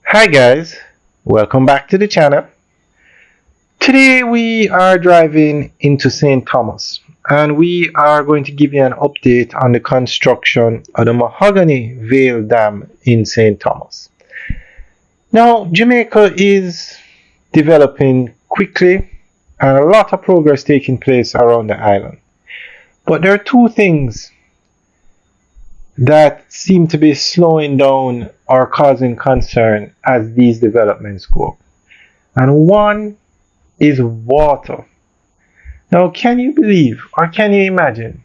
Hi guys, welcome back to the channel. Today we are driving into St. Thomas and we are going to give you an update on the construction of the Mahogany Veil Dam in St. Thomas. Now, Jamaica is developing quickly and a lot of progress taking place around the island. But there are two things that seem to be slowing down or causing concern as these developments go. And one is water. Now, can you believe or can you imagine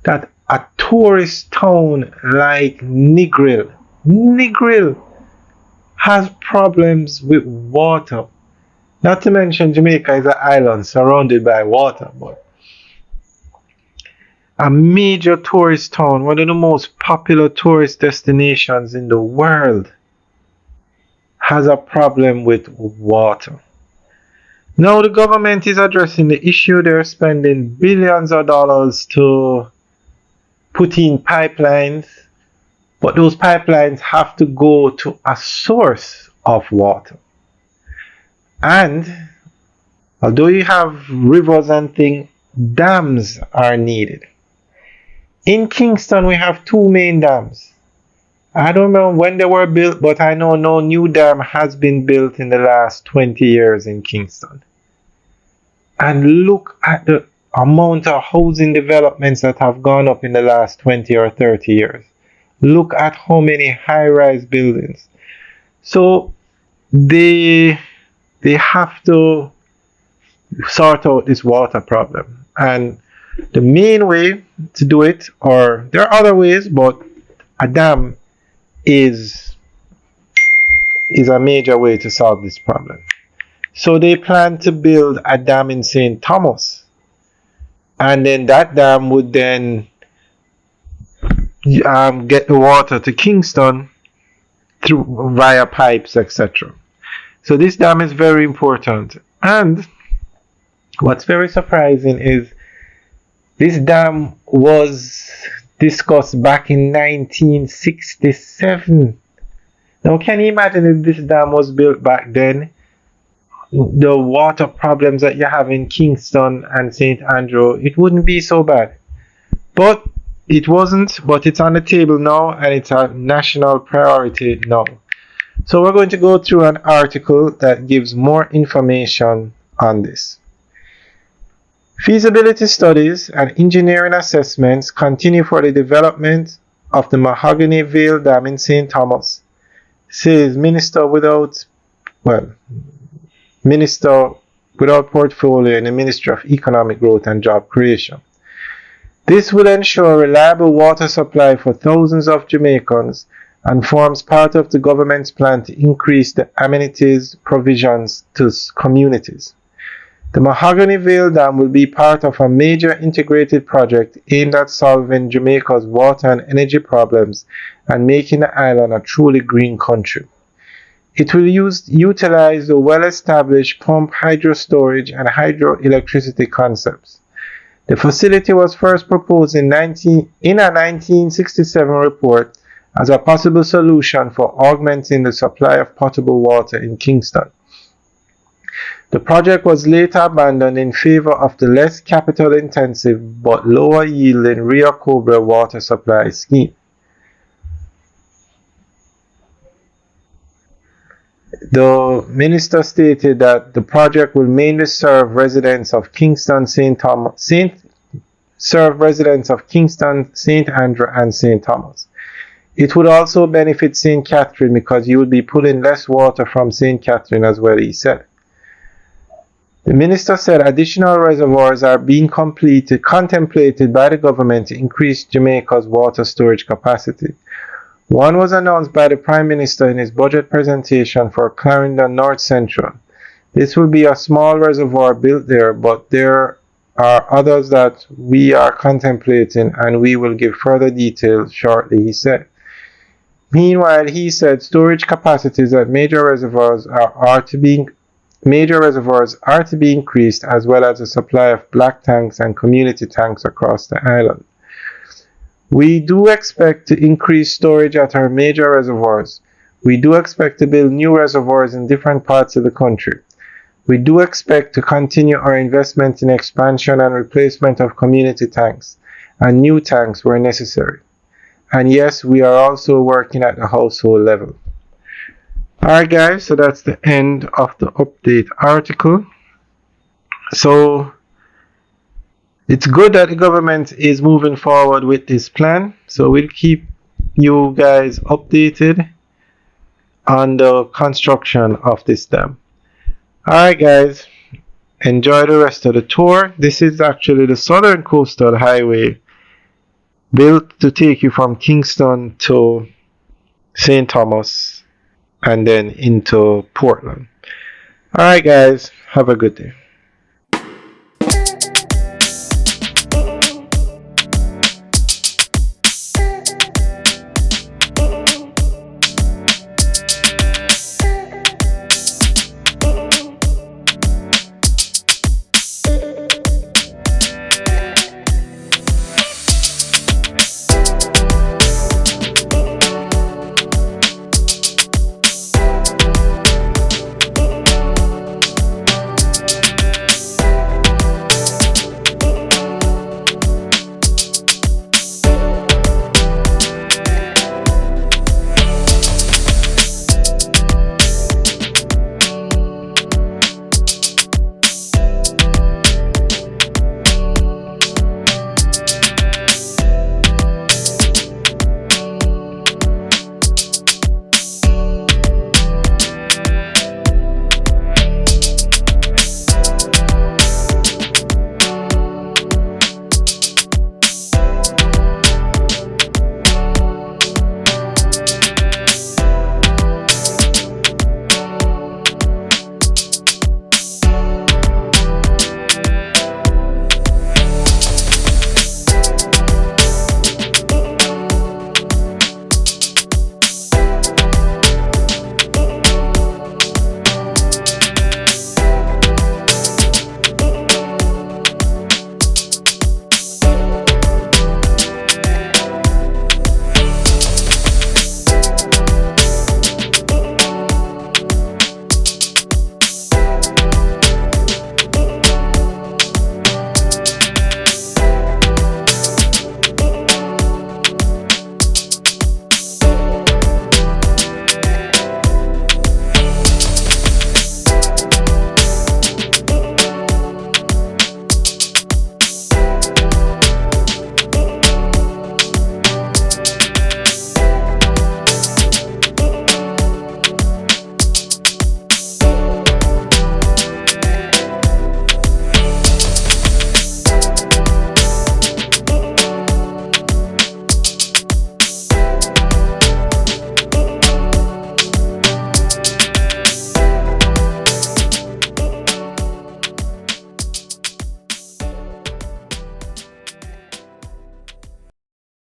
that a tourist town like Negril has problems with water? Not to mention Jamaica is an island surrounded by water, but a major tourist town, one of the most popular tourist destinations in the world, has a problem with water. Now the government is addressing the issue. They're spending billions of dollars to put in pipelines, but those pipelines have to go to a source of water. And although you have rivers and things, dams are needed. In Kingston, we have two main dams. I don't know when they were built, but I know no new dam has been built in the last 20 years in Kingston. And look at the amount of housing developments that have gone up in the last 20 or 30 years. Look at how many high-rise buildings. So they have to sort out this water problem. And the main way to do it, or there are other ways, but a dam is a major way to solve this problem. So they plan to build a dam in St. Thomas, and then that dam would then get the water to Kingston through via pipes, etc. So this dam is very important. And what's very surprising is this dam was discussed back in 1967. Now, can you imagine if this dam was built back then? The water problems that you have in Kingston and St. Andrew, it wouldn't be so bad. But it wasn't, but it's on the table now and it's a national priority now. So we're going to go through an article that gives more information on this. Feasibility studies and engineering assessments continue for the development of the Mahogany Veil Dam in St. Thomas, says Minister without portfolio in the Ministry of Economic Growth and Job Creation. This will ensure reliable water supply for thousands of Jamaicans and forms part of the government's plan to increase the amenities provisions to communities. The Mahogany Veil Dam will be part of a major integrated project aimed at solving Jamaica's water and energy problems and making the island a truly green country. It will utilize the well-established pump hydro storage and hydroelectricity concepts. The facility was first proposed in a 1967 report as a possible solution for augmenting the supply of potable water in Kingston. The project was later abandoned in favor of the less capital-intensive but lower-yielding Rio Cobra water supply scheme. The minister stated that the project will mainly serve residents of Kingston, St. Andrew, and St. Thomas. It would also benefit St. Catherine because you would be pulling less water from St. Catherine as well, he said. The minister said additional reservoirs are being contemplated by the government to increase Jamaica's water storage capacity. One was announced by the Prime Minister in his budget presentation for Clarendon North Central. This will be a small reservoir built there, but there are others that we are contemplating and we will give further details shortly, he said. Meanwhile, he said storage capacities at major reservoirs are to be increased, as well as a supply of black tanks and community tanks across the island. We do expect to increase storage at our major reservoirs. We do expect to build new reservoirs in different parts of the country. We do expect to continue our investment in expansion and replacement of community tanks and new tanks where necessary. And yes, we are also working at the household level. Alright guys, so that's the end of the update article. So it's good that the government is moving forward with this plan. So we'll keep you guys updated on the construction of this dam. Alright guys, enjoy the rest of the tour. This is actually the Southern Coastal Highway, built to take you from Kingston to St. Thomas and then into Portland. Alright guys, have a good day.